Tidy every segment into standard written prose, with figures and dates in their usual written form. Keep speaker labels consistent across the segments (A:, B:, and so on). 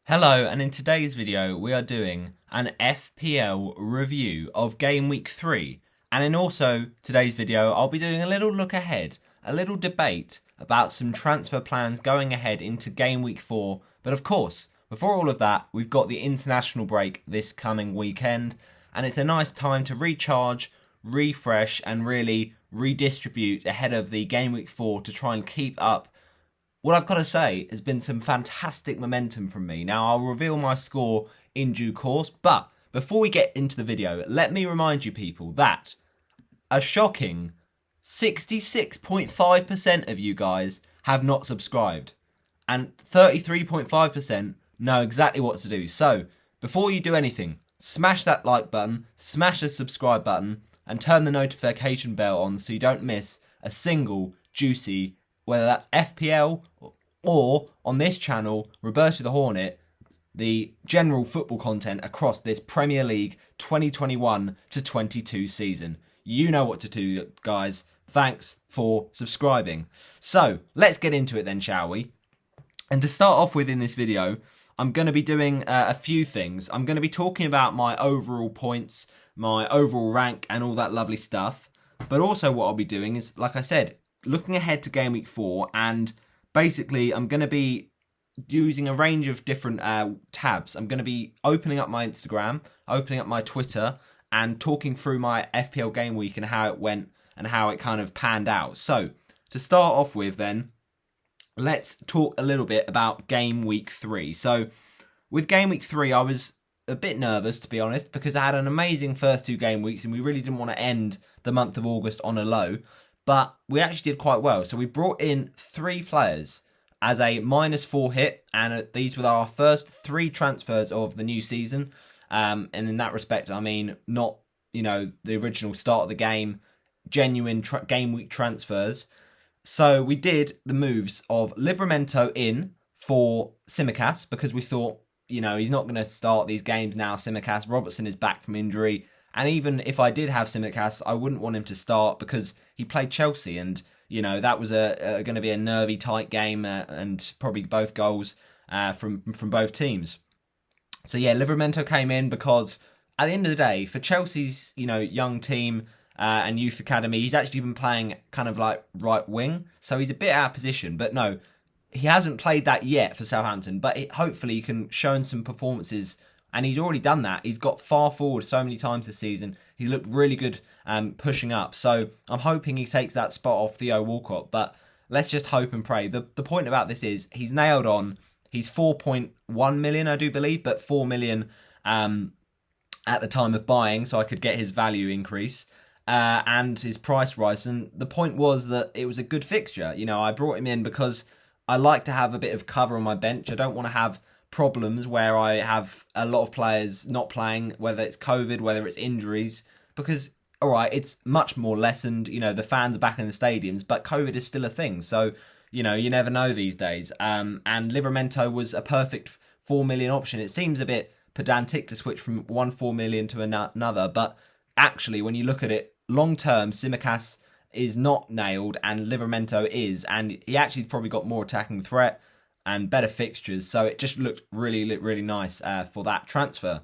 A: Hello, and in today's video we are doing an FPL review of Game Week 3. And in also today's video I'll be doing a little look ahead, a little debate about some transfer plans going ahead into Game Week 4. But of course, before all of that, we've got the international break this coming weekend, and it's a nice time to recharge, refresh and really redistribute ahead of the Game Week 4 to try and keep up. What I've got to say has been some fantastic momentum from me. Now, I'll reveal my score in due course, but before we get into the video, let me remind you people that a shocking 66.5% of you guys have not subscribed, and 33.5% know exactly what to do. So, before you do anything, smash that like button, smash the subscribe button, and turn the notification bell on so you don't miss a single juicy, whether that's FPL or on this channel, Roberto the Hornet, the general football content across this Premier League 2021 to 22 season. You know what to do, guys. Thanks for subscribing. So, let's get into it then, shall we? And to start off with in this video, I'm going to be doing a few things. I'm going to be talking about my overall points, my overall rank, and all that lovely stuff. But also what I'll be doing is, like I said, looking ahead to Game Week 4, and basically I'm going to be using a range of different tabs. I'm going to be opening up my Instagram, opening up my Twitter, and talking through my FPL Game Week and how it went and how it kind of panned out. So, to start off with then, let's talk a little bit about Game Week 3. So, with Game Week 3, I was a bit nervous, to be honest, because I had an amazing first two game weeks and we really didn't want to end the month of August on a low. But we actually did quite well. So we brought in 3 players as a -4 hit, and these were our first 3 transfers of the new season. And in that respect, I mean, not, the original start of the game, genuine game week transfers. So we did the moves of Livramento in for Tsimikas, because we thought, he's not going to start these games now. Tsimikas, Robertson is back from injury. And even if I did have Tsimikas, I wouldn't want him to start because he played Chelsea, and that was going to be a nervy, tight game, and probably both goals from both teams. So yeah, Livramento came in because at the end of the day, for Chelsea's young team and youth academy, he's actually been playing kind of like right wing, so he's a bit out of position. But no, he hasn't played that yet for Southampton. But hopefully, he can show in some performances. And he's already done that. He's got far forward so many times this season. He's looked really good pushing up. So I'm hoping he takes that spot off Theo Walcott. But let's just hope and pray. The point about this is he's nailed on. He's 4.1 million, I do believe, but 4 million at the time of buying, so I could get his value increase and his price rise. And the point was that it was a good fixture. I brought him in because I like to have a bit of cover on my bench. I don't want to have problems where I have a lot of players not playing, whether it's COVID, whether it's injuries, because alright, it's much more lessened, the fans are back in the stadiums, but COVID is still a thing, so you never know these days. And Livramento was a perfect 4 million option. It seems a bit pedantic to switch from 4 million to another, but actually when you look at it long term, Tsimikas is not nailed and Livramento is, and he actually probably got more attacking threat and better fixtures, so it just looked really nice for that transfer.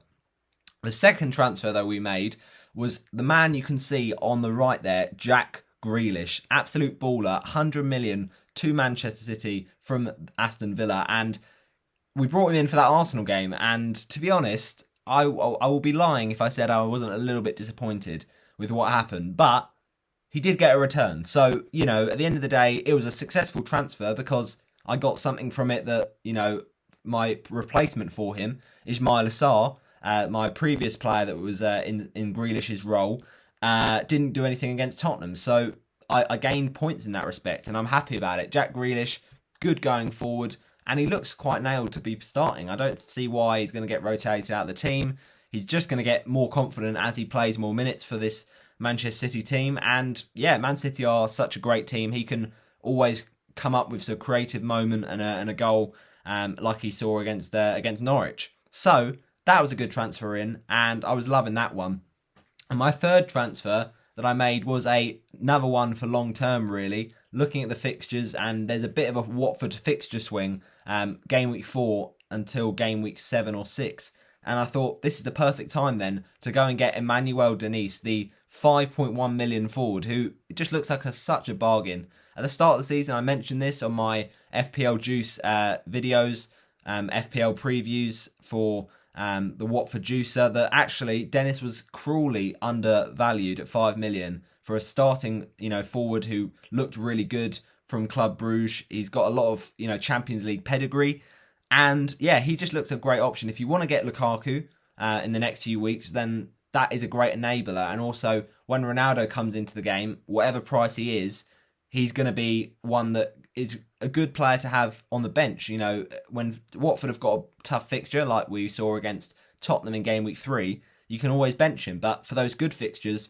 A: The second transfer that we made was the man you can see on the right there, Jack Grealish. Absolute baller, 100 million to Manchester City from Aston Villa, and we brought him in for that Arsenal game, and to be honest, I will be lying if I said I wasn't a little bit disappointed with what happened, but he did get a return. So, at the end of the day, it was a successful transfer because I got something from it that, my replacement for him, Ismail Assar, my previous player that was in Grealish's role, didn't do anything against Tottenham. So I gained points in that respect, and I'm happy about it. Jack Grealish, good going forward, and he looks quite nailed to be starting. I don't see why he's going to get rotated out of the team. He's just going to get more confident as he plays more minutes for this Manchester City team. And yeah, Man City are such a great team. He can always come up with a creative moment and a goal like he saw against Norwich. So that was a good transfer in, and I was loving that one. And my third transfer that I made was another one for long term, really. Looking at the fixtures, and there's a bit of a Watford fixture swing. Game week 4, until game week 7 or 6. And I thought this is the perfect time then to go and get Emmanuel Denise, the 5.1 million forward, who just looks like such a bargain. At the start of the season, I mentioned this on my FPL Juice videos, FPL previews for the Watford Juicer, that actually Dennis was cruelly undervalued at 5 million for a starting, forward who looked really good from Club Bruges. He's got a lot of, Champions League pedigree. And yeah, he just looks a great option. If you want to get Lukaku in the next few weeks, then that is a great enabler. And also, when Ronaldo comes into the game, whatever price he is, he's going to be one that is a good player to have on the bench. When Watford have got a tough fixture, like we saw against Tottenham in game week 3, you can always bench him. But for those good fixtures,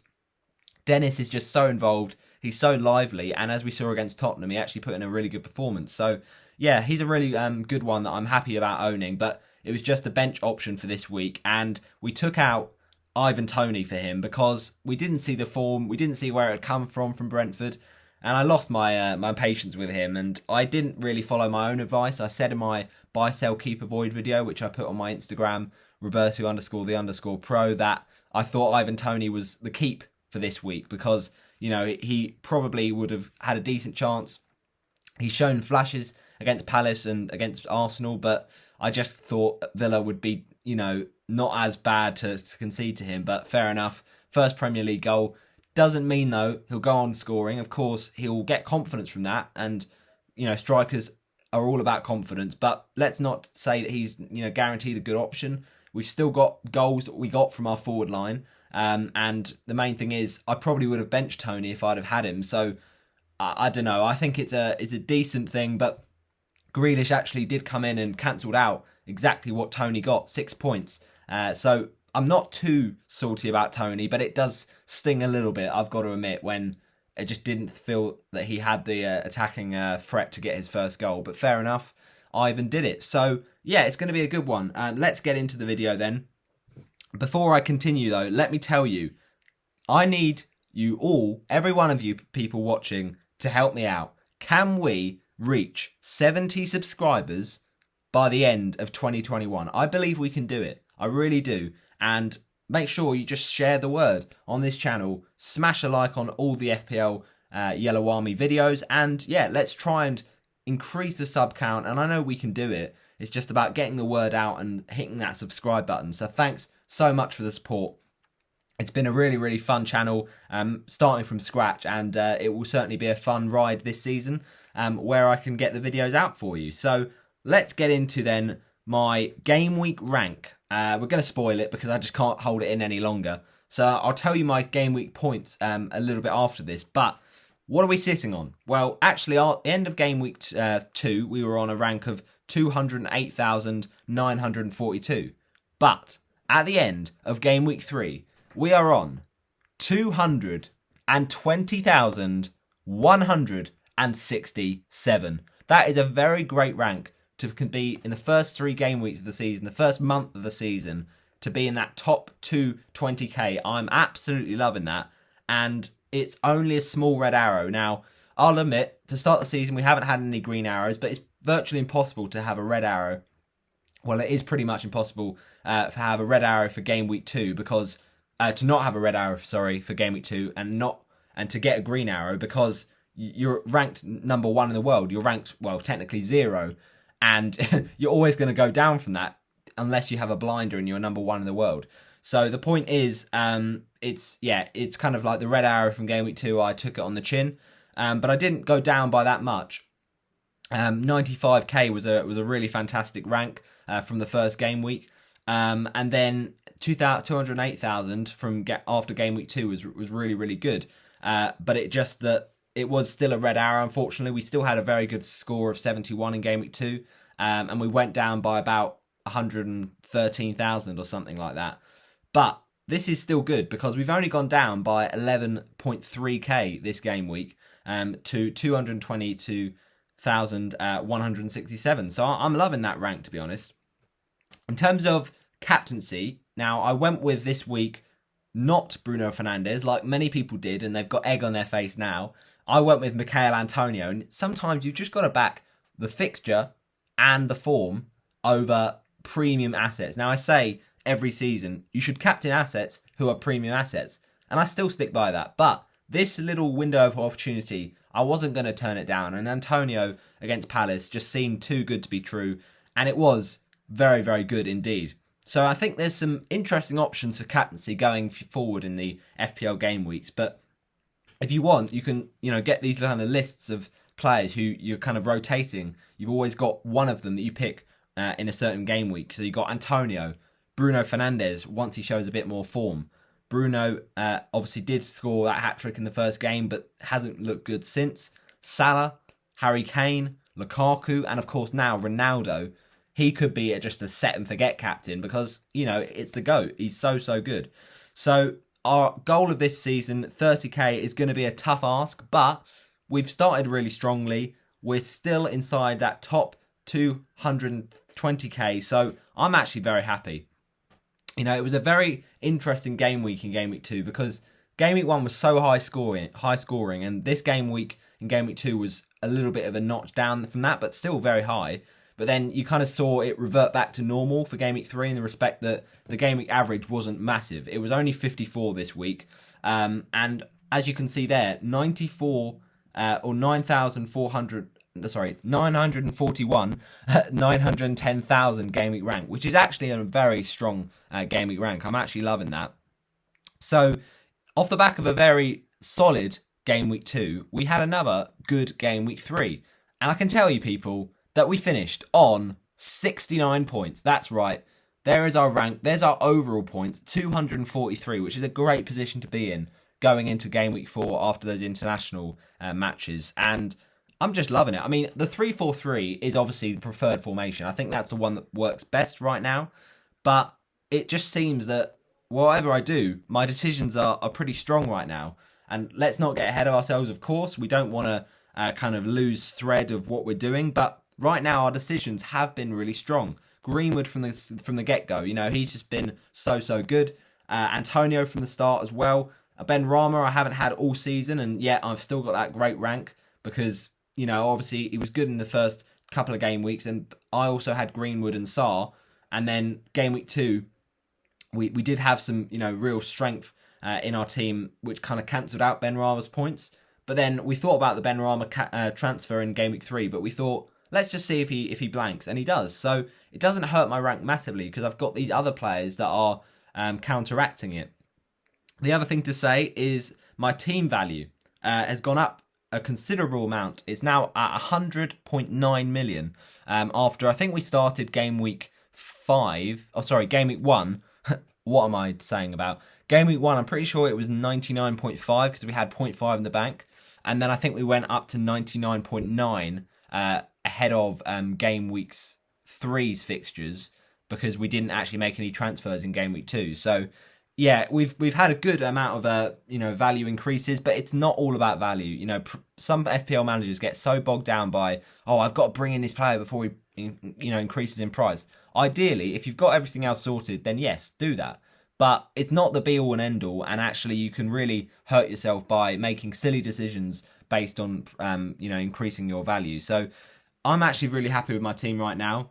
A: Dennis is just so involved. He's so lively. And as we saw against Tottenham, he actually put in a really good performance. So yeah, he's a really good one that I'm happy about owning. But it was just a bench option for this week. And we took out Ivan Toney for him because we didn't see the form. We didn't see where it had come from Brentford. And I lost my patience with him. And I didn't really follow my own advice. I said in my buy, sell, keep, avoid video, which I put on my Instagram, Roberto_the_pro, that I thought Ivan Toney was the keep for this week because, he probably would have had a decent chance. He's shown flashes against Palace and against Arsenal, but I just thought Villa would be, not as bad to concede to him. But fair enough. First Premier League goal. Doesn't mean, though, he'll go on scoring. Of course, he'll get confidence from that. And, strikers are all about confidence. But let's not say that he's, guaranteed a good option. We've still got goals that we got from our forward line. And the main thing is, I probably would have benched Toney if I'd have had him. So, I don't know. I think it's a decent thing. But Grealish actually did come in and cancelled out exactly what Toney got, 6 points. So I'm not too salty about Toney, but it does sting a little bit, I've got to admit, when it just didn't feel that he had the attacking threat to get his first goal. But fair enough, Ivan did it. So yeah, it's going to be a good one. Let's get into the video then. Before I continue though, let me tell you, I need you all, every one of you people watching, to help me out. Can we reach 70 subscribers by the end of 2021? I believe we can do it. I really do. And make sure you just share the word on this channel. Smash a like on all the FPL Yellow Army videos. And yeah, let's try and increase the sub count. And I know we can do it. It's just about getting the word out and hitting that subscribe button. So thanks so much for the support. It's been a really, really fun channel, starting from scratch, and it will certainly be a fun ride this season where I can get the videos out for you. So let's get into then my game week rank. We're going to spoil it because I just can't hold it in any longer. So I'll tell you my game week points a little bit after this. But what are we sitting on? Well, actually, at the end of game week 2, we were on a rank of 208,942. But at the end of game week 3, we are on 220,167. That is a very great rank to be in the first 3 game weeks of the season, the first month of the season, to be in that top 220k. I'm absolutely loving that. And it's only a small red arrow. Now, I'll admit, to start the season, we haven't had any green arrows, but it's virtually impossible to have a red arrow. Well, it is pretty much impossible to have a red arrow for game week 2 because to not have a red arrow, for game week 2 and to get a green arrow because you're ranked number 1 in the world. You're ranked, well, technically 0, and you're always going to go down from that unless you have a blinder and you're number 1 in the world. So the point is, it's kind of like the red arrow from game week 2. I took it on the chin, but I didn't go down by that much. 95k was a really fantastic rank from the first game week, and then 208,000 from after game week 2 was really, really good. But it just that it was still a red arrow. Unfortunately, we still had a very good score of 71 in game week 2, and we went down by about 113,000 or something like that. But this is still good because we've only gone down by 11.3k this game week to 222,167. So I'm loving that rank, to be honest. In terms of captaincy, now I went with this week not Bruno Fernandes like many people did, and they've got egg on their face now. I went with Michail Antonio, and sometimes you've just got to back the fixture and the form over premium assets. Now, I say every season you should captain assets who are premium assets, and I still stick by that. But this little window of opportunity, I wasn't going to turn it down. And Antonio against Palace just seemed too good to be true, and it was very, very good indeed. So I think there's some interesting options for captaincy going forward in the FPL game weeks. But if you want, you can get these kind of lists of players who you're kind of rotating. You've always got one of them that you pick in a certain game week. So you've got Antonio, Bruno Fernandes once he shows a bit more form. Bruno obviously did score that hat-trick in the first game, but hasn't looked good since. Salah, Harry Kane, Lukaku, and of course now Ronaldo. He could be just a set and forget captain because, it's the GOAT. He's so good. So our goal of this season, 30k, is going to be a tough ask, but we've started really strongly. We're still inside that top 220k, so I'm actually very happy. It was a very interesting game week in Game Week 2 because Game Week 1 was so high scoring, and this game week in Game Week 2 was a little bit of a notch down from that, but still very high. But then you kind of saw it revert back to normal for Game Week 3 in the respect that the Game Week average wasn't massive. It was only 54 this week. And as you can see there, 941, 910,000 Game Week rank, which is actually a very strong Game Week rank. I'm actually loving that. So off the back of a very solid Game Week 2, we had another good Game Week 3. And I can tell you people that we finished on 69 points. That's right. There is our rank. There's our overall points, 243, which is a great position to be in going into Game Week 4 after those international matches. And I'm just loving it. I mean, the 3-4-3 is obviously the preferred formation. I think that's the one that works best right now. But it just seems that whatever I do, my decisions are pretty strong right now. And let's not get ahead of ourselves, of course. We don't want to kind of lose thread of what we're doing. But right now, our decisions have been really strong. Greenwood from the get-go, he's just been so good. Antonio from the start as well. Ben Rama, I haven't had all season, and yet I've still got that great rank because, obviously he was good in the first couple of game weeks, and I also had Greenwood and Sarr. And then Game Week 2, we did have some, real strength in our team, which kind of cancelled out Ben Rama's points. But then we thought about the Ben Rama transfer in Game Week 3, but we thought, let's just see if he blanks, and he does. So it doesn't hurt my rank massively because I've got these other players that are counteracting it. The other thing to say is my team value has gone up a considerable amount. It's now at 100.9 million after I think we started Game Week 1. What am I saying about? Game Week 1, I'm pretty sure it was 99.5 because we had 0.5 in the bank. And then I think we went up to 99.9 ahead of Game Week 3's fixtures because we didn't actually make any transfers in Game Week 2. So yeah, we've had a good amount of value increases, but it's not all about value. Some FPL managers get so bogged down by, I've got to bring in this player before he increases in price. Ideally, if you've got everything else sorted, then yes, do that. But it's not the be all and end all, and actually you can really hurt yourself by making silly decisions based on increasing your value. So I'm actually really happy with my team right now.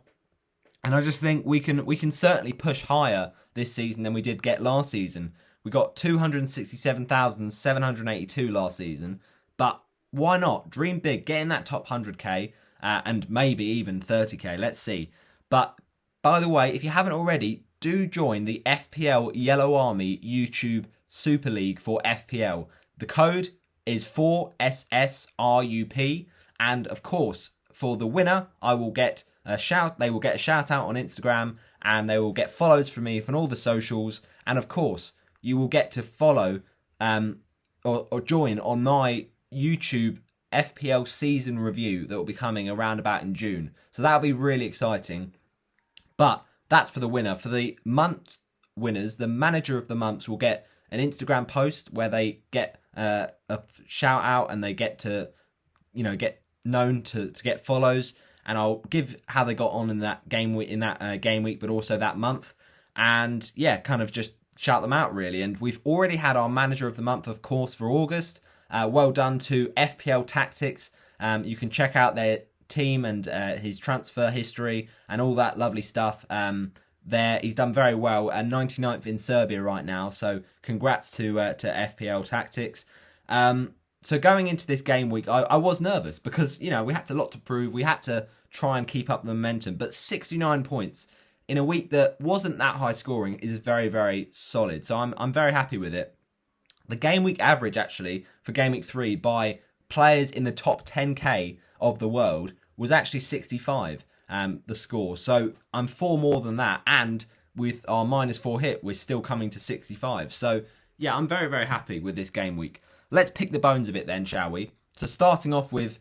A: And I just think we can certainly push higher this season than we did get last season. We got 267,782 last season. But why not? Dream big. Get in that top 100k and maybe even 30k. Let's see. But by the way, if you haven't already, do join the FPL Yellow Army YouTube Super League for FPL. The code is 4SSRUP. And of course, for the winner, I will get they will get a shout out on Instagram, and they will get follows from me from all the socials, and of course you will get to follow or join on my YouTube FPL season review that will be coming around about in June. So that'll be really exciting. But that's for the winner. For the month winners, the manager of the months will get an Instagram post where they get a shout out and they get to get known to get follows. And I'll give how they got on in that game week, but also that month. And yeah, kind of just shout them out really. And we've already had our manager of the month, of course, for August. Well done to FPL Tactics. You can check out their team and his transfer history and all that lovely stuff. He's done very well, and 99th in Serbia right now. So congrats to FPL Tactics. So going into this game week, I was nervous because we had a lot to prove. We had to try and keep up the momentum, but 69 points in a week that wasn't that high scoring is very, very solid. So I'm very happy with it. The game week average actually for game week 3 by players in the top 10k of the world was actually 65. The score. So I'm 4 more than that, and with our -4 hit, we're still coming to 65. So yeah, I'm very, very happy with this game week. Let's pick the bones of it then, shall we? So starting off with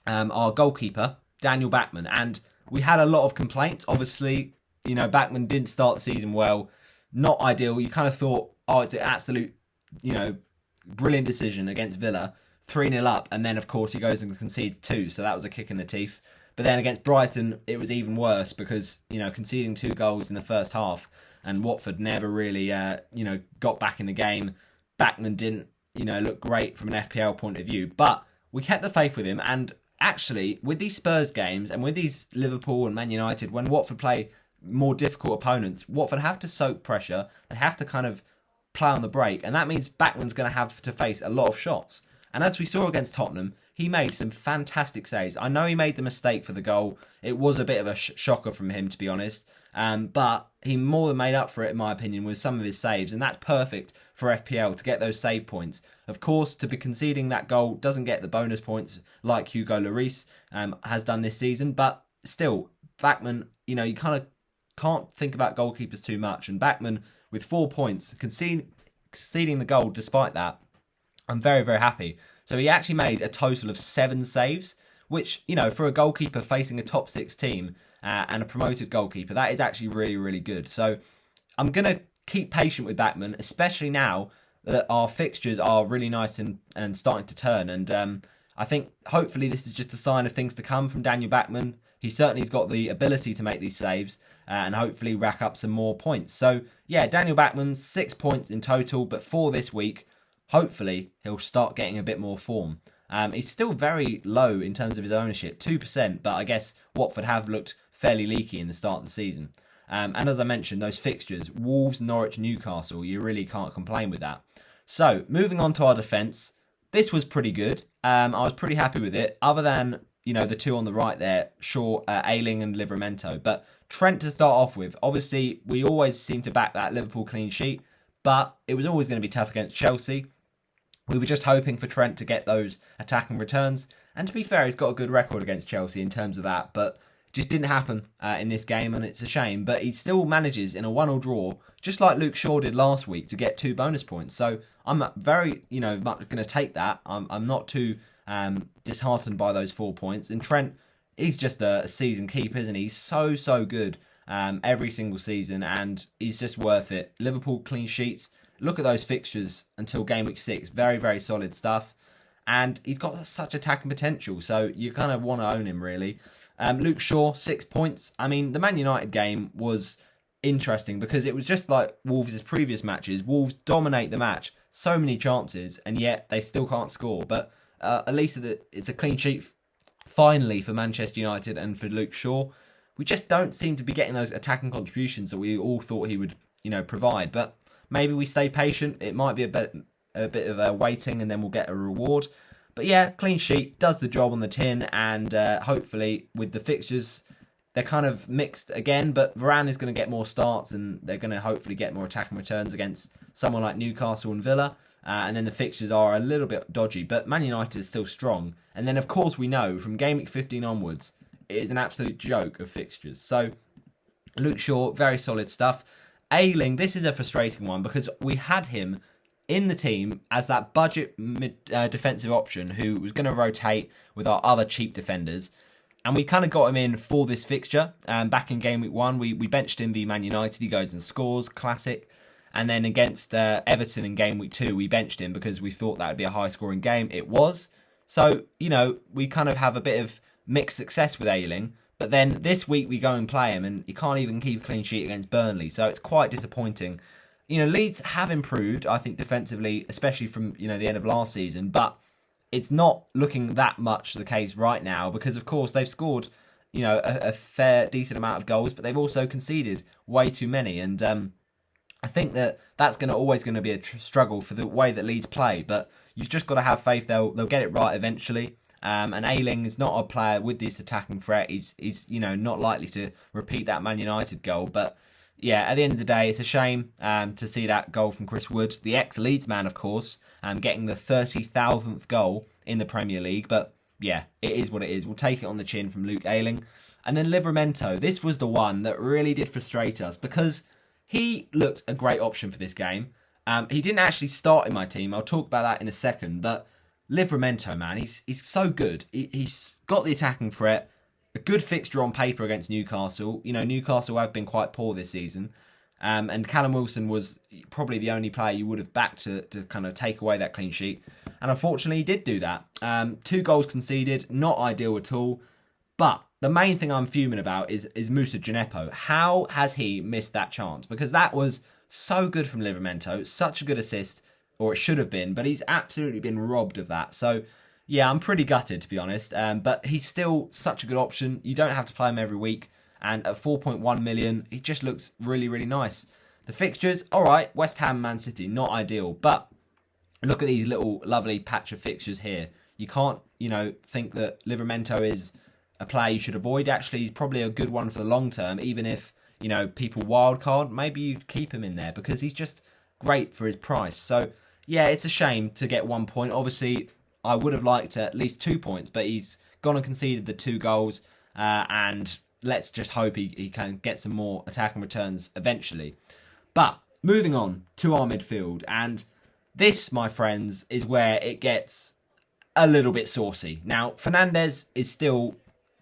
A: our goalkeeper, Daniel Bachmann, and we had a lot of complaints. Obviously, Bachmann didn't start the season well. Not ideal. You kind of thought, it's an absolute, brilliant decision against Villa, 3-0 up, and then of course he goes and concedes 2, so that was a kick in the teeth. But then against Brighton, it was even worse because, conceding 2 goals in the first half, and Watford never really, got back in the game. Bachmann didn't, look great from an FPL point of view, but we kept the faith with him. And actually, with these Spurs games and with these Liverpool and Man United, when Watford play more difficult opponents, Watford have to soak pressure. They have to kind of play on the break, and that means Bachmann's going to have to face a lot of shots. And as we saw against Tottenham, he made some fantastic saves. I know he made the mistake for the goal. It was a bit of a shocker from him, to be honest. But he more than made up for it, in my opinion, with some of his saves. And that's perfect for FPL to get those save points. Of course, to be conceding that goal doesn't get the bonus points like Hugo Lloris has done this season. But still, Bachmann, you kind of can't think about goalkeepers too much. And Bachmann, with 4 points, conceding the goal despite that, I'm very, very happy. So he actually made a total of 7 saves, which, for a goalkeeper facing a top 6 team and a promoted goalkeeper, that is actually really, really good. So I'm going to keep patient with Bachmann, especially now that our fixtures are really nice and starting to turn. And I think hopefully this is just a sign of things to come from Daniel Bachmann. He certainly has got the ability to make these saves and hopefully rack up some more points. So yeah, Daniel Bachmann, 6 points in total, but for this week, hopefully he'll start getting a bit more form. He's still very low in terms of his ownership, 2%, but I guess Watford have looked fairly leaky in the start of the season. And as I mentioned, those fixtures, Wolves, Norwich, Newcastle, you really can't complain with that. So, moving on to our defence, this was pretty good. I was pretty happy with it, other than, the 2 on the right there, Shaw, Ayling and Livramento. But Trent to start off with, obviously, we always seem to back that Liverpool clean sheet, but it was always going to be tough against Chelsea. We were just hoping for Trent to get those attacking returns. And to be fair, he's got a good record against Chelsea in terms of that. But just didn't happen in this game, and it's a shame. But he still manages in a 1-1 draw, just like Luke Shaw did last week, to get 2 bonus points. So I'm very, going to take that. I'm not too disheartened by those 4 points. And Trent, he's just a season keeper, isn't he? He's so, so good every single season, and he's just worth it. Liverpool clean sheets. Look at those fixtures until game week 6. Very, very solid stuff. And he's got such attacking potential, so you kind of want to own him, really. Luke Shaw, 6 points. I mean, the Man United game was interesting because it was just like Wolves' previous matches. Wolves dominate the match, so many chances, and yet they still can't score. But at least it's a clean sheet, finally, for Manchester United and for Luke Shaw. We just don't seem to be getting those attacking contributions that we all thought he would, provide. But maybe we stay patient. It might be a bit of a waiting, and then we'll get a reward. But yeah, clean sheet does the job on the tin, and hopefully with the fixtures, they're kind of mixed again. But Varane is going to get more starts, and they're going to hopefully get more attacking returns against someone like Newcastle and Villa. And then the fixtures are a little bit dodgy, but Man United is still strong. And then of course we know from game week 15 onwards, it is an absolute joke of fixtures. So Luke Shaw, very solid stuff. Ayling, this is a frustrating one because we had him in the team as that budget defensive option who was going to rotate with our other cheap defenders. And we kind of got him in for this fixture. Back in game week 1, we benched him v Man United. He goes and scores, classic. And then against Everton in game week 2, we benched him because we thought that would be a high-scoring game. It was. So, we kind of have a bit of mixed success with Ayling. But then this week we go and play him, and he can't even keep a clean sheet against Burnley. So it's quite disappointing. Leeds have improved, I think, defensively, especially from, the end of last season. But it's not looking that much the case right now because, of course, they've scored, a fair, decent amount of goals, but they've also conceded way too many. And I think that's always going to be a struggle for the way that Leeds play. But you've just got to have faith they'll get it right eventually. And Ayling is not a player with this attacking threat. He's not likely to repeat that Man United goal. But yeah, at the end of the day, it's a shame to see that goal from Chris Wood, the ex-Leeds man, of course, getting the 30,000th goal in the Premier League. But yeah, it is what it is. We'll take it on the chin from Luke Ayling. And then Livramento. This was the one that really did frustrate us because he looked a great option for this game. He didn't actually start in my team. I'll talk about that in a second. But Livramento, man, he's so good. He's got the attacking threat. A good fixture on paper against Newcastle. Newcastle have been quite poor this season. And Callum Wilson was probably the only player you would have backed to kind of take away that clean sheet. And unfortunately, he did do that. 2 goals conceded, not ideal at all. But the main thing I'm fuming about is Moussa Djenepo. How has he missed that chance? Because that was so good from Livramento. Such a good assist, or it should have been. But he's absolutely been robbed of that. So yeah, I'm pretty gutted, to be honest. But he's still such a good option. You don't have to play him every week. And at 4.1 million, he just looks really, really nice. The fixtures, all right, West Ham, Man City, not ideal. But look at these little lovely patch of fixtures here. You can't, think that Livramento is a player you should avoid. Actually, he's probably a good one for the long term. Even if, people wildcard, maybe you keep him in there because he's just great for his price. So, yeah, it's a shame to get 1 point. Obviously, I would have liked at least 2 points, but he's gone and conceded the 2 goals. And let's just hope he can get some more attacking returns eventually. But moving on to our midfield. And this, my friends, is where it gets a little bit saucy. Now, Fernandes is still,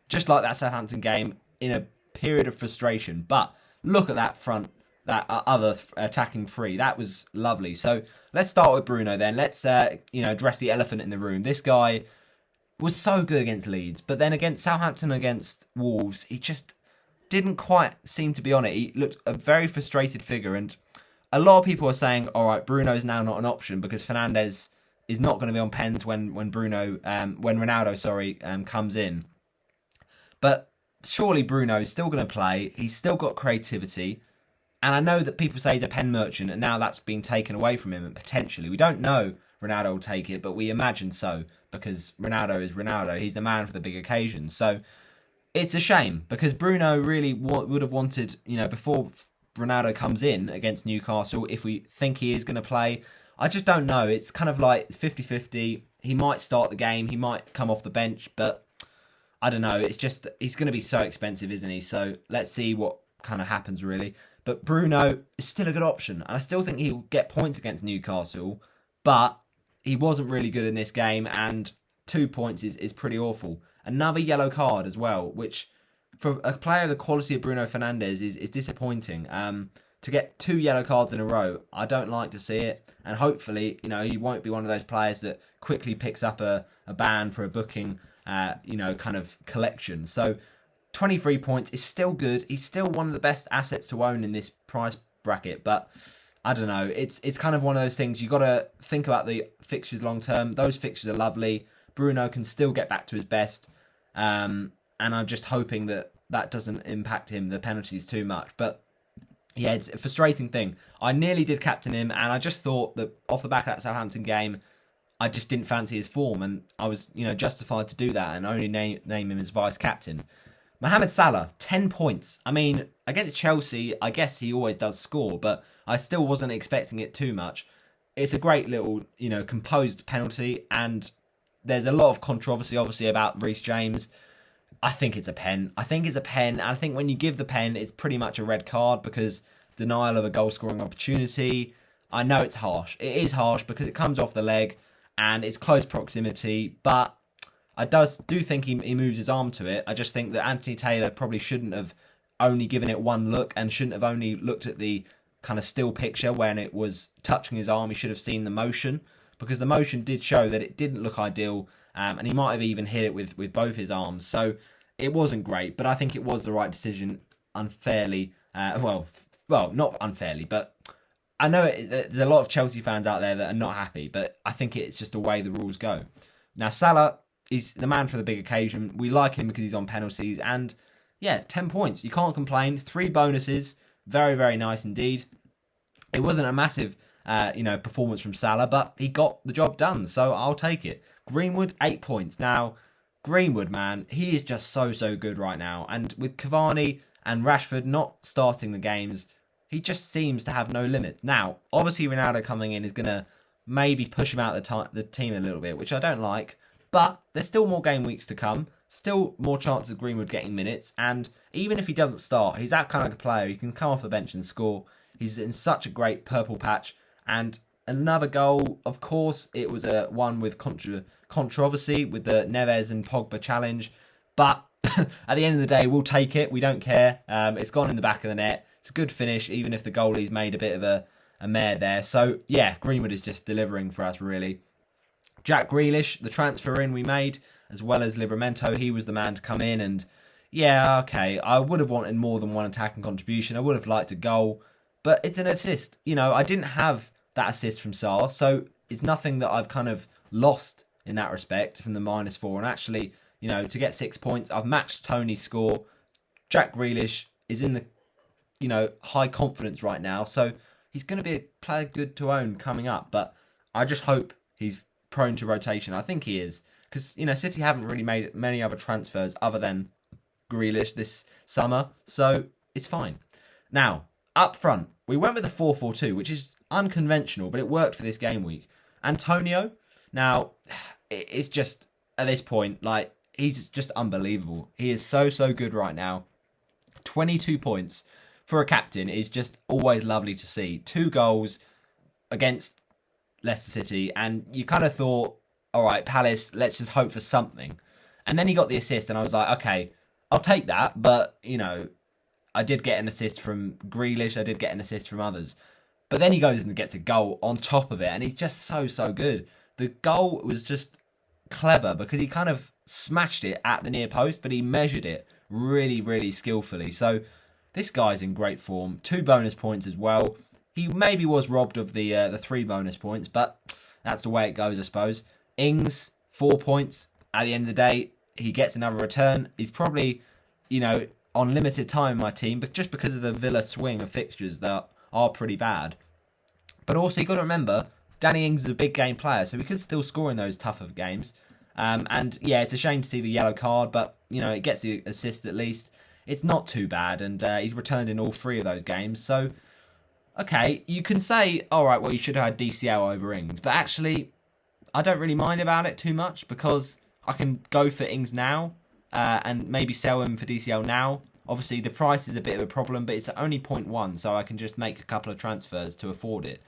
A: just like that Southampton game, in a period of frustration. But look at that front, that other attacking three. That was lovely. So let's start with Bruno then. Let's, address the elephant in the room. This guy was so good against Leeds, but then against Southampton, against Wolves, he just didn't quite seem to be on it. He looked a very frustrated figure, and a lot of people are saying, all right, Bruno is now not an option because Fernandes is not going to be on pens when Ronaldo comes in. But surely Bruno is still going to play. He's still got creativity. And I know that people say he's a pen merchant, and now that's being taken away from him, and potentially. We don't know Ronaldo will take it, but we imagine so, because Ronaldo is Ronaldo. He's the man for the big occasions. So it's a shame, because Bruno really would have wanted, before Ronaldo comes in against Newcastle, if we think he is going to play. I just don't know. It's kind of like it's 50-50. He might start the game. He might come off the bench, but I don't know. It's just, he's going to be so expensive, isn't he? So let's see what kind of happens, really. But Bruno is still a good option. And I still think he'll get points against Newcastle. But he wasn't really good in this game. And 2 points is pretty awful. Another yellow card as well, which for a player of the quality of Bruno Fernandes is disappointing. To get 2 yellow cards in a row, I don't like to see it. And hopefully, he won't be one of those players that quickly picks up a ban for a booking, kind of collection. So 23 points is still good. He's still one of the best assets to own in this price bracket. But I don't know. It's kind of one of those things. You got to think about the fixtures long term. Those fixtures are lovely. Bruno can still get back to his best. And I'm just hoping that doesn't impact him, the penalties, too much. But yeah, it's a frustrating thing. I nearly did captain him, and I just thought that off the back of that Southampton game, I just didn't fancy his form, and I was, justified to do that and only name him as vice captain. Mohamed Salah, 10 points. I mean, against Chelsea, I guess he always does score, but I still wasn't expecting it too much. It's a great little, composed penalty, and there's a lot of controversy, obviously, about Reece James. I think it's a pen. And I think when you give the pen, it's pretty much a red card because denial of a goal-scoring opportunity. I know it's harsh. It is harsh because it comes off the leg and it's close proximity, but I do think he moves his arm to it. I just think that Anthony Taylor probably shouldn't have only given it one look and shouldn't have only looked at the kind of still picture when it was touching his arm. He should have seen the motion because the motion did show that it didn't look ideal, and he might have even hit it with both his arms. So it wasn't great, but I think it was the right decision. Unfairly, well, not unfairly, but I know there's a lot of Chelsea fans out there that are not happy, but I think it's just the way the rules go. Now, Salah is the man for the big occasion. We like him because he's on penalties. And, yeah, 10 points. You can't complain. 3 bonuses. Very, very nice indeed. It wasn't a massive, performance from Salah, but he got the job done. So I'll take it. Greenwood, 8 points. Now, Greenwood, man, he is just so, so good right now. And with Cavani and Rashford not starting the games, he just seems to have no limit. Now, obviously, Ronaldo coming in is going to maybe push him out the team a little bit, which I don't like. But there's still more game weeks to come. Still more chance of Greenwood getting minutes. And even if he doesn't start, he's that kind of player. He can come off the bench and score. He's in such a great purple patch. And another goal, of course, it was a one with controversy with the Neves and Pogba challenge. But at the end of the day, we'll take it. We don't care. It's gone in the back of the net. It's a good finish, even if the goalie's made a bit of a mare there. So, yeah, Greenwood is just delivering for us, really. Jack Grealish, the transfer in we made, as well as Livramento, he was the man to come in. And, yeah, okay, I would have wanted more than one attacking contribution. I would have liked a goal, but it's an assist. You know, I didn't have that assist from Salah, so it's nothing that I've kind of lost in that respect from the -4. And actually, you know, to get 6 points, I've matched Tony's score. Jack Grealish is in the, high confidence right now, so he's going to be a player good to own coming up. But I just hope he's prone to rotation. I think he is, because, City haven't really made many other transfers other than Grealish this summer, so it's fine. Now, up front, we went with a 4-4-2, which is unconventional, but it worked for this game week. Antonio, now, it's just, at this point, he's just unbelievable. He is so, so good right now. 22 points for a captain is just always lovely to see. 2 goals against Leicester City, and you kind of thought, all right, Palace, let's just hope for something. And then he got the assist, and I was like, okay, I'll take that, but, I did get an assist from Grealish, I did get an assist from others. But then he goes and gets a goal on top of it, and he's just so, so good. The goal was just clever because he kind of smashed it at the near post, but he measured it really, really skillfully. So this guy's in great form. 2 bonus points as well. He maybe was robbed of the 3 bonus points, but that's the way it goes, I suppose. Ings, 4 points. At the end of the day, he gets another return. He's probably, on limited time in my team, but just because of the Villa swing of fixtures that are pretty bad. But also, you've got to remember, Danny Ings is a big game player, so he could still score in those tougher games. And yeah, it's a shame to see the yellow card, but, it gets the assist at least. It's not too bad, and he's returned in all 3 of those games. So, okay, you can say, all right, well, you should have had DCL over Ings. But actually, I don't really mind about it too much because I can go for Ings now and maybe sell him for DCL now. Obviously, the price is a bit of a problem, but it's only 0.1, so I can just make a couple of transfers to afford it.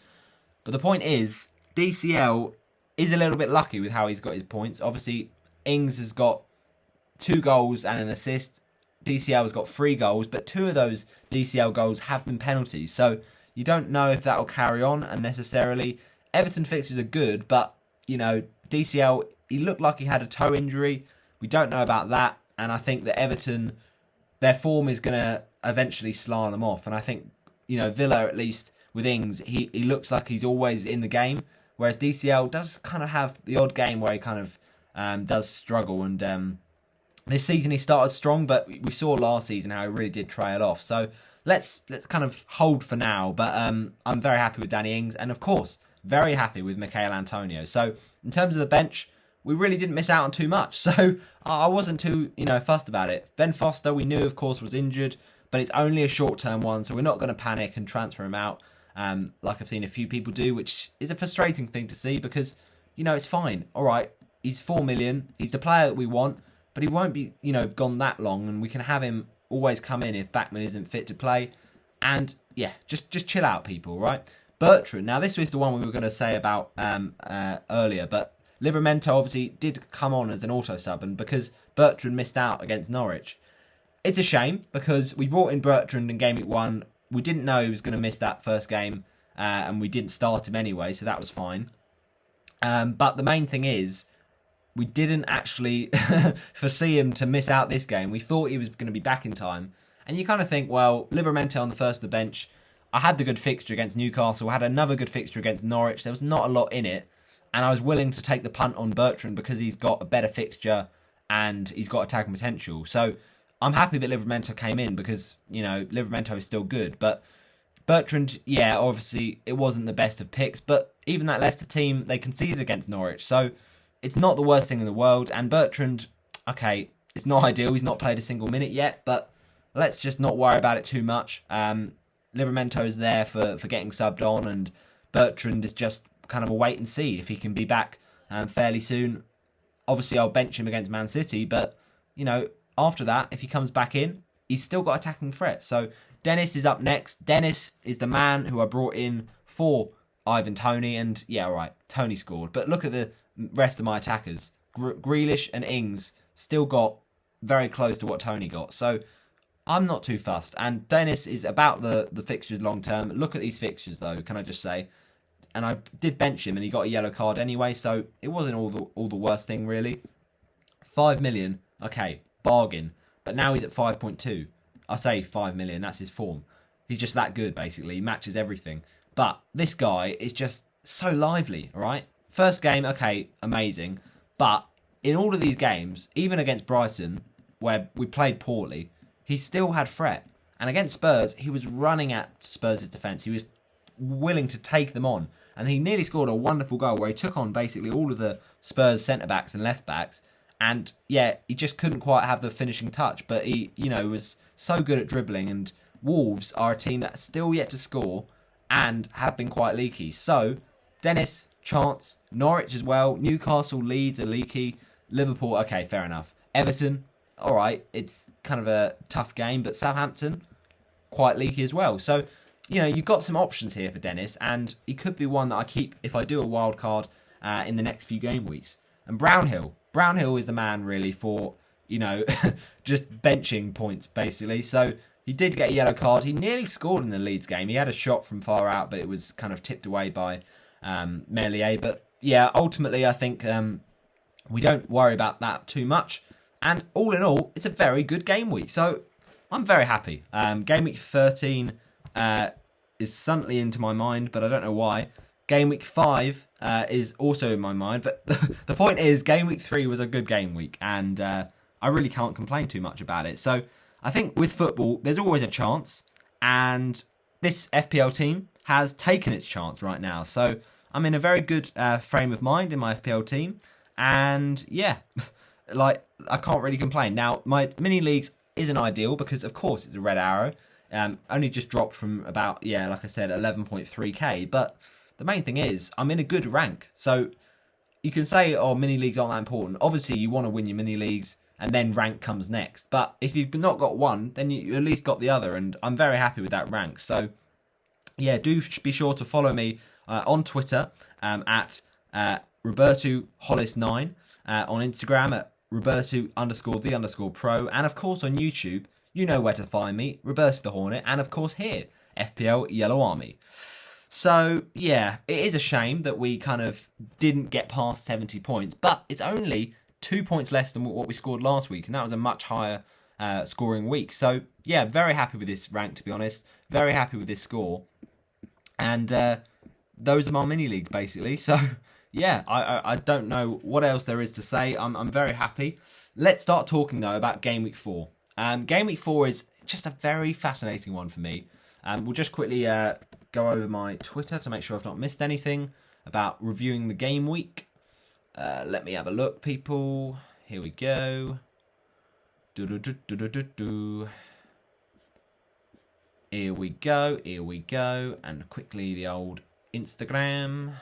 A: But the point is, DCL is a little bit lucky with how he's got his points. Obviously, Ings has got 2 goals and an assist. DCL has got 3 goals, but 2 of those DCL goals have been penalties. So you don't know if that will carry on unnecessarily. Everton fixtures are good, but, DCL, he looked like he had a toe injury. We don't know about that. And I think that Everton, their form is going to eventually slant them off. And I think, Villa, at least with Ings, he looks like he's always in the game. Whereas DCL does kind of have the odd game where he kind of does struggle. And this season he started strong, but we saw last season how he really did trail off. So let's kind of hold for now. But I'm very happy with Danny Ings. And of course, very happy with Michail Antonio. So in terms of the bench, we really didn't miss out on too much. So I wasn't too, fussed about it. Ben Foster, we knew, of course, was injured, but it's only a short-term one, so we're not going to panic and transfer him out like I've seen a few people do, which is a frustrating thing to see because, it's fine. All right, he's 4 million. He's the player that we want, but he won't be, gone that long, and we can have him always come in if Backman isn't fit to play. And, yeah, just chill out, people, right? Bertrand, now this was the one we were going to say about earlier, but Livramento obviously did come on as an auto sub, and because Bertrand missed out against Norwich, it's a shame because we brought in Bertrand in Gameweek 1. We didn't know he was going to miss that first game, and we didn't start him anyway, so that was fine. But the main thing is, we didn't actually foresee him to miss out this game. We thought he was going to be back in time, and you kind of think, well, Livramento on the first of the bench. I had the good fixture against Newcastle. I had another good fixture against Norwich. There was not a lot in it. and I was willing to take the punt on Bertrand because he's got a better fixture and he's got attacking potential. So I'm happy that Livramento came in because, you know, Livramento is still good. But Bertrand, yeah, obviously it wasn't the best of picks, but even that Leicester team, they conceded against Norwich. So it's not the worst thing in the world. And Bertrand, okay, it's not ideal. He's not played a single minute yet, but let's just not worry about it too much. Livramento is there for getting subbed on, and Bertrand is just kind of a wait and see if he can be back fairly soon. Obviously, I'll bench him against Man City, but, you know, after that, if he comes back in, he's still got attacking threat. So Dennis is up next. Dennis is the man who I brought in for Ivan Toney, and yeah, all right, Toney scored. But look at the rest of my attackers. Grealish and Ings still got very close to what Toney got. So I'm not too fussed. And Dennis is about the fixtures long term. Look at these fixtures, though, can I just say? And I did bench him, and he got a yellow card anyway, so it wasn't all the worst thing, really. 5 million, okay, bargain. But now he's at 5.2. I say 5 million, that's his form. He's just that good, basically. He matches everything. But this guy is just so lively, all right? First game, okay, amazing. But in all of these games, even against Brighton, where we played poorly, he still had threat. And against Spurs, he was running at Spurs' defence. He was willing to take them on. And he nearly scored a wonderful goal where he took on basically all of the Spurs centre-backs and left-backs. And, yeah, he just couldn't quite have the finishing touch. But he, you know, was so good at dribbling. And Wolves are a team that's still yet to score and have been quite leaky. So, Dennis, chance. Norwich as well. Newcastle, Leeds are leaky. Liverpool, okay, fair enough. Everton, all right, it's kind of a tough game. But Southampton, quite leaky as well. So, you know, you've got some options here for Dennis, and he could be one that I keep if I do a wild card in the next few game weeks. And Brownhill is the man really for, you know, just benching points basically. So he did get a yellow card. He nearly scored in the Leeds game. He had a shot from far out, but it was kind of tipped away by Merlier. But yeah, ultimately I think we don't worry about that too much. And all in all, it's a very good game week. So I'm very happy. Game week 13 is suddenly into my mind, but I don't know why. Game week 5 is also in my mind, but the point is, game week 3 was a good game week, and I really can't complain too much about it. So I think with football, there's always a chance, and this FPL team has taken its chance right now. So I'm in a very good frame of mind in my FPL team, and yeah, like I can't really complain. Now, my mini leagues isn't ideal because, of course, it's a red arrow. Only just dropped from about, yeah, like I said, 11.3k. But the main thing is, I'm in a good rank. So you can say, oh, mini leagues aren't that important. Obviously, you want to win your mini leagues, and then rank comes next. But if you've not got one, then you at least got the other. And I'm very happy with that rank. So, yeah, do be sure to follow me on Twitter at RobertoHollis9, on Instagram at Roberto_the_pro, and of course on YouTube. You know where to find me, Roberto the Hornet, and of course here, FPL Yellow Army. So, yeah, it is a shame that we kind of didn't get past 70 points, but it's only 2 points less than what we scored last week, and that was a much higher scoring week. So, yeah, very happy with this rank, to be honest. Very happy with this score. And those are my mini leagues, basically. So, yeah, I don't know what else there is to say. I'm very happy. Let's start talking, though, about Game Week 4. Game Week 4 is just a very fascinating one for me. We'll just quickly go over my Twitter to make sure I've not missed anything about reviewing the game week. Let me have a look, people. Here we go. Here we go. And quickly the old Instagram.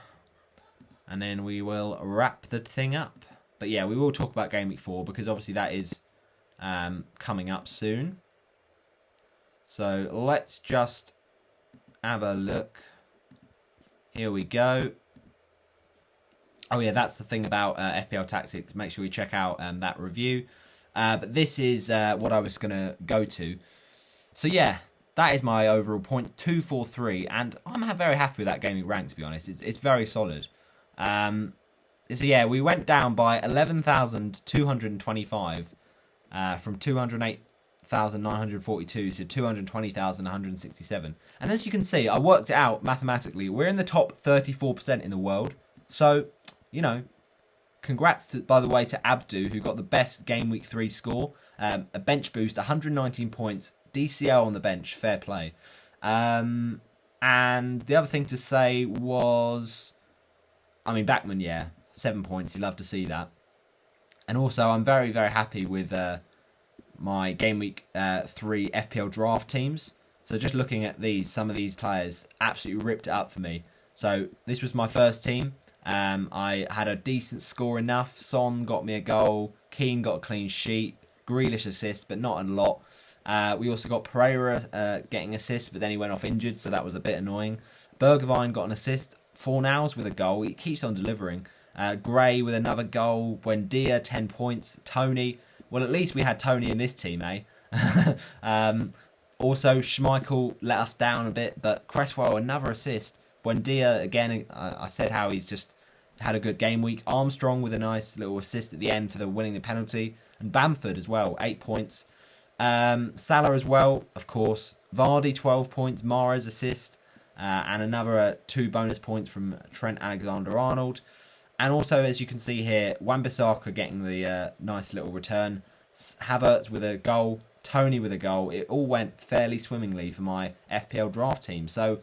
A: And then we will wrap the thing up. But yeah, we will talk about Game Week 4 because obviously that is coming up soon. So let's just have a look. Here we go. Oh yeah, that's the thing about FPL Tactics. Make sure you check out that review. But this is what I was going to go to. So yeah, that is my overall point, 243. And I'm very happy with that gaming rank, to be honest. It's very solid. So yeah, we went down by 11,225 from 208,942 to 220,167. And as you can see, I worked it out mathematically. We're in the top 34% in the world. So congrats, by the way, to Abdu, who got the best Game Week 3 score. A bench boost, 119 points, DCL on the bench, fair play. And the other thing to say was, Backman, yeah, 7 points, you love to see that. And also, I'm very, very happy with my Game Week 3 FPL draft teams. So just looking at some of these players absolutely ripped it up for me. So this was my first team. I had a decent score enough. Son got me a goal. Keane got a clean sheet. Grealish assist, but not a lot. We also got Pereira getting assists, but then he went off injured, so that was a bit annoying. Bergwijn got an assist. Fornals with a goal. He keeps on delivering. Gray with another goal. Buendia, 10 points. Tony. Well, at least we had Tony in this team, eh? Also, Schmeichel let us down a bit, but Cresswell, another assist. Buendia, again, I said how he's just had a good game week. Armstrong with a nice little assist at the end for winning the penalty. And Bamford as well, 8 points. Salah as well, of course. Vardy, 12 points. Mahrez assist. And another 2 bonus points from Trent Alexander-Arnold. And also, as you can see here, Wan-Bissaka getting the nice little return. Havertz with a goal. Tony with a goal. It all went fairly swimmingly for my FPL draft team. So,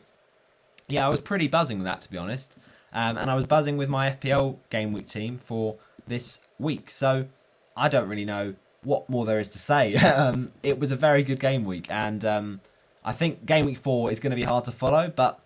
A: yeah, I was pretty buzzing with that, to be honest. And I was buzzing with my FPL game week team for this week. So, I don't really know what more there is to say. It was a very good game week. And I think game week 4 is going to be hard to follow. But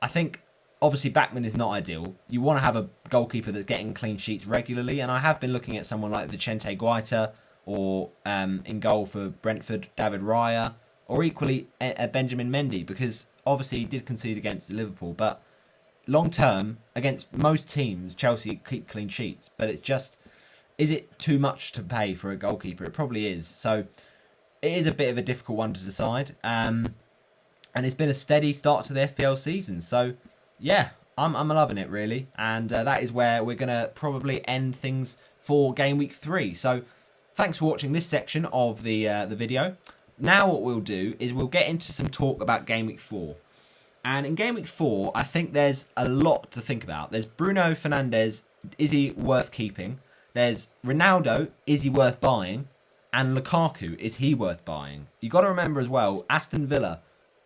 A: I think, obviously, Backman is not ideal. You want to have a goalkeeper that's getting clean sheets regularly. And I have been looking at someone like Vicente Guaita, or in goal for Brentford, David Raya, or equally Benjamin Mendy, because obviously he did concede against Liverpool, but long term, against most teams, Chelsea keep clean sheets, but it's just, is it too much to pay for a goalkeeper? It probably is. So it is a bit of a difficult one to decide, and it's been a steady start to the FPL season, so yeah, I'm loving it really, and that is where we're going to probably end things for game week 3. So thanks for watching this section of the video. Now what we'll do is we'll get into some talk about Game Week 4. And in Game Week 4, I think there's a lot to think about. There's Bruno Fernandes, is he worth keeping? There's Ronaldo, is he worth buying? And Lukaku, is he worth buying? You've got to remember as well, Aston Villa.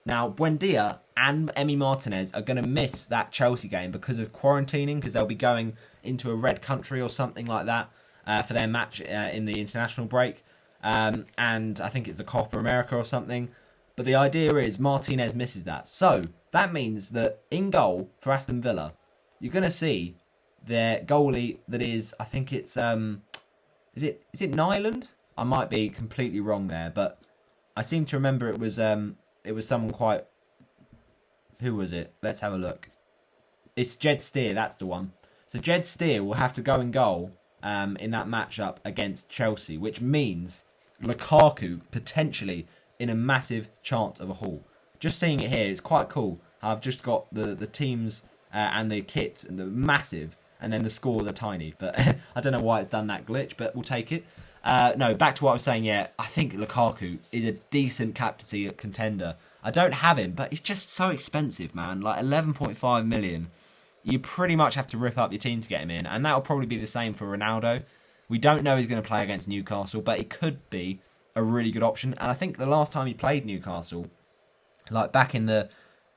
A: Now, Buendia and Emi Martinez are going to miss that Chelsea game because of quarantining, because they'll be going into a red country or something like that. For their match in the international break. And I think it's the Copa America or something. But the idea is Martinez misses that. So that means that in goal for Aston Villa, you're going to see their goalie that is, I think it's, is it Nyland? I might be completely wrong there. But I seem to remember it was someone quite, who was it? Let's have a look. It's Jed Steer, that's the one. So Jed Steer will have to go in goal in that matchup against Chelsea, which means Lukaku potentially in a massive chance of a haul. Just seeing it here is quite cool. I've just got the teams and the kit and the massive, and then the score the tiny. But I don't know why it's done that glitch, but we'll take it. No, back to what I was saying. Yeah, I think Lukaku is a decent captaincy contender. I don't have him, but he's just so expensive, man. Like 11.5 million. You pretty much have to rip up your team to get him in. And that'll probably be the same for Ronaldo. We don't know he's going to play against Newcastle, but he could be a really good option. And I think the last time he played Newcastle, like back in the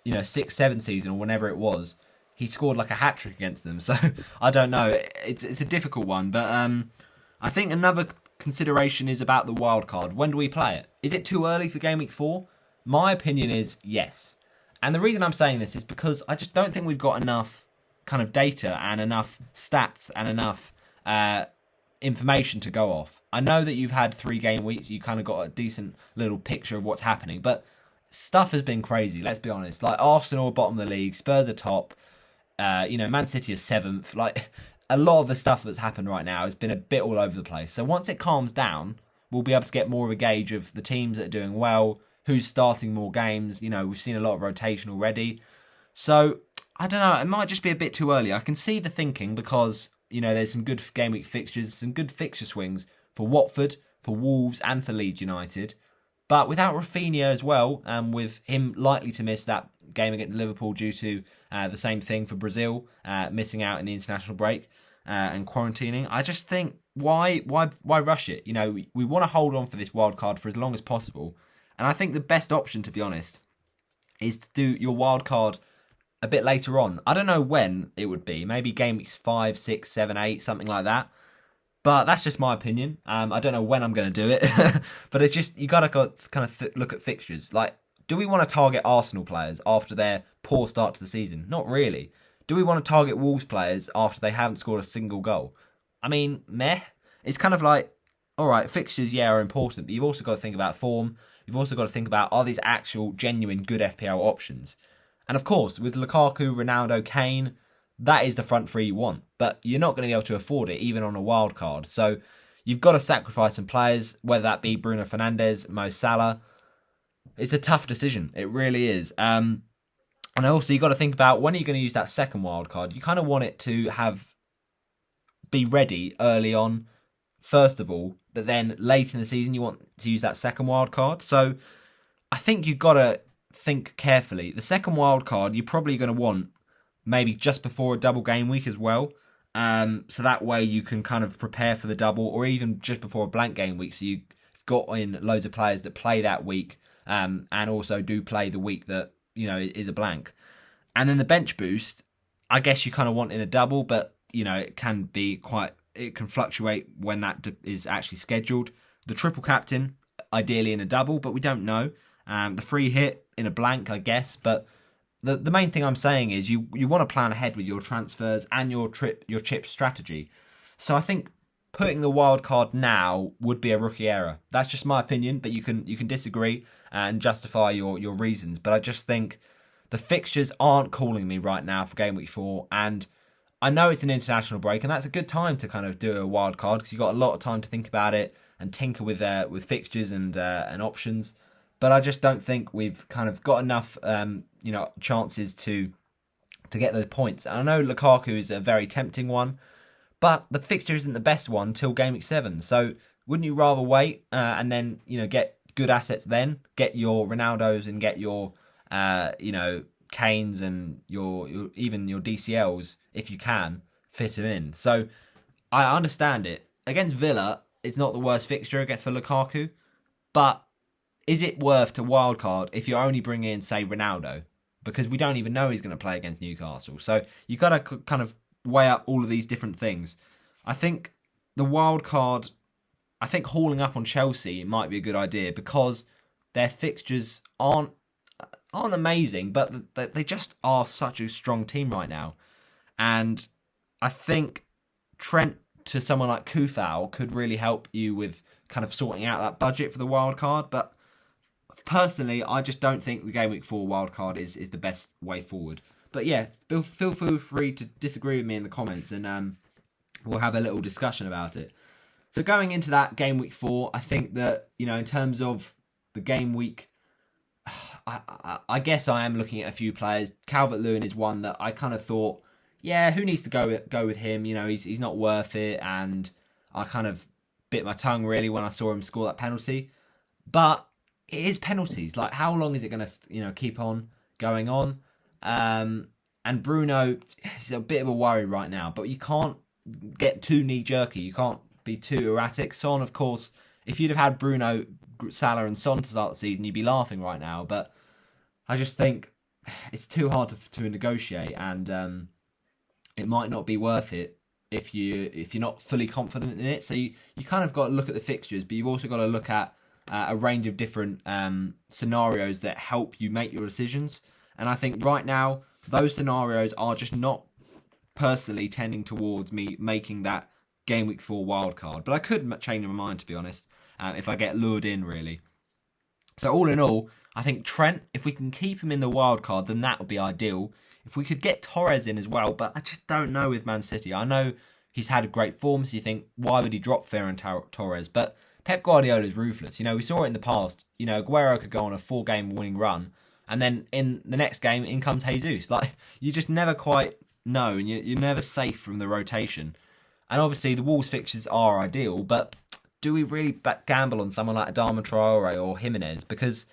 A: 6-7 season or whenever it was, he scored like a hat-trick against them. So I don't know. It's a difficult one. But I think another consideration is about the wild card. When do we play it? Is it too early for Game Week 4? My opinion is yes. And the reason I'm saying this is because I just don't think we've got enough kind of data and enough stats and enough information to go off. I know that you've had 3 game weeks, you kind of got a decent little picture of what's happening, but stuff has been crazy, let's be honest. Like Arsenal are bottom of the league, Spurs are top, Man City is 7th. Like a lot of the stuff that's happened right now has been a bit all over the place. So once it calms down, we'll be able to get more of a gauge of the teams that are doing well, who's starting more games. We've seen a lot of rotation already. So I don't know, it might just be a bit too early. I can see the thinking because, there's some good game week fixtures, some good fixture swings for Watford, for Wolves and for Leeds United. But without Rafinha as well, and with him likely to miss that game against Liverpool due to the same thing for Brazil, missing out in the international break and quarantining. I just think, why rush it? You know, we want to hold on for this wild card for as long as possible. And I think the best option, to be honest, is to do your wild card a bit later on. I don't know when it would be. Maybe game weeks 5, 6, 7, 8, something like that. But that's just my opinion. I don't know when I'm going to do it. But it's just, you got to kind of look at fixtures. Like, do we want to target Arsenal players after their poor start to the season? Not really. Do we want to target Wolves players after they haven't scored a single goal? I mean, meh. It's kind of like, all right, fixtures, yeah, are important. But you've also got to think about form. You've also got to think about, are these actual, genuine, good FPL options? And of course, with Lukaku, Ronaldo, Kane, that is the front three you want. But you're not going to be able to afford it, even on a wild card. So you've got to sacrifice some players, whether that be Bruno Fernandes, Mo Salah. It's a tough decision. It really is. And also, you've got to think about, when are you going to use that second wild card? You kind of want it to be ready early on, first of all. But then late in the season, you want to use that second wild card. So I think you've got to think carefully. The second wild card, you're probably going to want maybe just before a double game week as well. So that way you can kind of prepare for the double, or even just before a blank game week. So you've got in loads of players that play that week, and also do play the week that, you know, is a blank. And then the bench boost, I guess you kind of want in a double, but, you know, it can fluctuate when that is actually scheduled. The triple captain, ideally in a double, but we don't know. The free hit in a blank, I guess, but the main thing I'm saying is you want to plan ahead with your transfers and your chip strategy. So I think putting the wild card now would be a rookie error. That's just my opinion, but you can disagree and justify your reasons. But I just think the fixtures aren't calling me right now for game week 4, and I know it's an international break, and that's a good time to kind of do a wild card because you've got a lot of time to think about it and tinker with fixtures and options. But I just don't think we've kind of got enough, chances to get those points. And I know Lukaku is a very tempting one, but the fixture isn't the best one till game week 7. So wouldn't you rather wait and then, you know, get good assets then, get your Ronaldos and get your, Kanes and your even your DCLs, if you can, fit them in. So I understand it. Against Villa, it's not the worst fixture again for Lukaku, but is it worth to wildcard if you're only bringing in, say, Ronaldo? Because we don't even know he's going to play against Newcastle. So you've got to kind of weigh up all of these different things. I think the wildcard, I think hauling up on Chelsea might be a good idea because their fixtures aren't amazing, but they just are such a strong team right now. And I think Trent to someone like Kufau could really help you with kind of sorting out that budget for the wild card. But personally, I just don't think the Game Week 4 wildcard is the best way forward. But yeah, feel free to disagree with me in the comments, and we'll have a little discussion about it. So going into that Game Week 4, I think that, you know, in terms of the Game Week, I guess I am looking at a few players. Calvert-Lewin is one that I kind of thought, yeah, who needs to go with him? You know, he's not worth it, and I kind of bit my tongue really when I saw him score that penalty. But it is penalties. Like, how long is it going to, you know, keep on going on? And Bruno is a bit of a worry right now, but you can't get too knee-jerky. You can't be too erratic. Son, of course, if you'd have had Bruno, Salah and Son to start the season, you'd be laughing right now. But I just think it's too hard to negotiate, and it might not be worth it if you're not fully confident in it. So you kind of got to look at the fixtures, but you've also got to look at a range of different scenarios that help you make your decisions. And I think right now, those scenarios are just not personally tending towards me making that Game Week 4 wildcard. But I could change my mind, to be honest, if I get lured in, really. So all in all, I think Trent, if we can keep him in the wildcard, then that would be ideal. If we could get Torres in as well, but I just don't know with Man City. I know he's had a great form, so you think, why would he drop Ferran Torres? But Pep Guardiola is ruthless. You know, we saw it in the past. You know, Aguero could go on a 4-game winning run, and then in the next game, in comes Jesus. Like, you just never quite know, and you're never safe from the rotation. And obviously, the Wolves fixtures are ideal, but do we really gamble on someone like Adama Traore or Jimenez? Because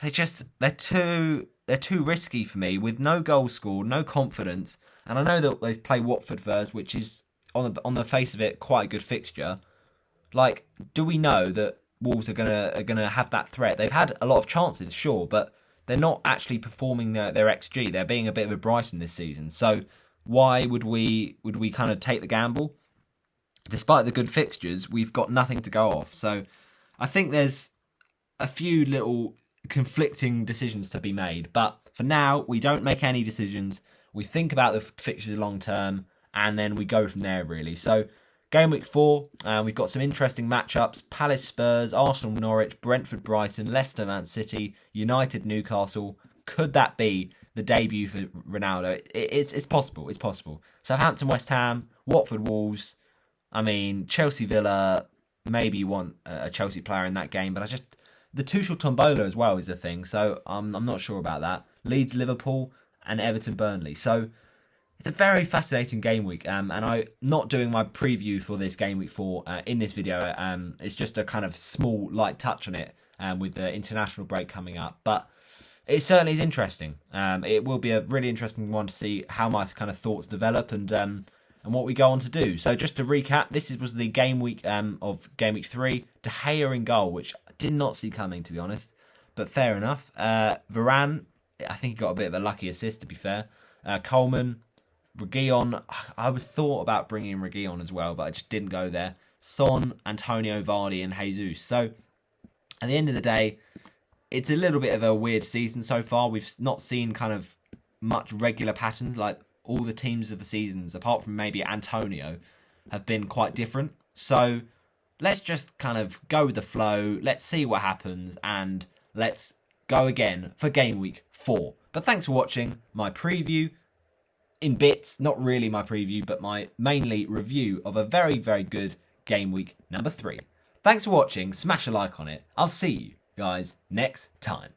A: they're too they're too risky for me with no goals scored, no confidence. And I know that they play Watford first, which is on the face of it quite a good fixture. Like, do we know that Wolves are gonna have that threat? They've had a lot of chances, sure, but they're not actually performing their XG. They're being a bit of a Brighton this season. So why would we kind of take the gamble? Despite the good fixtures, we've got nothing to go off. So I think there's a few little conflicting decisions to be made. But for now, we don't make any decisions. We think about the fixtures long term, and then we go from there, really. So game week 4, we've got some interesting matchups. Palace Spurs, Arsenal Norwich, Brentford Brighton, Leicester Man City, United Newcastle. Could that be the debut for Ronaldo? It's possible. It's possible. Southampton West Ham, Watford Wolves. I mean, Chelsea Villa, maybe you want a Chelsea player in that game, but the Tuchel Tombola as well is a thing, so I'm not sure about that. Leeds Liverpool and Everton Burnley. So it's a very fascinating game week, and I'm not doing my preview for this game week 4 in this video. It's just a kind of small light touch on it with the international break coming up, but it certainly is interesting. It will be a really interesting one to see how my kind of thoughts develop and what we go on to do. So just to recap, this was the game week of game week 3. De Gea in goal, which I did not see coming, to be honest, but fair enough. Varane, I think he got a bit of a lucky assist, to be fair. Coleman, Reguilon, I was thought about bringing in Reguilon as well, but I just didn't go there. Son, Antonio, Vardy and Jesus. So at the end of the day, it's a little bit of a weird season so far. We've not seen kind of much regular patterns. Like, all the teams of the seasons, apart from maybe Antonio, have been quite different. So let's just kind of go with the flow. Let's see what happens, and let's go again for game week 4. But thanks for watching my preview in bits. Not really my preview, but my mainly review of a very, very good game week number 3. Thanks for watching. Smash a like on it. I'll see you guys next time.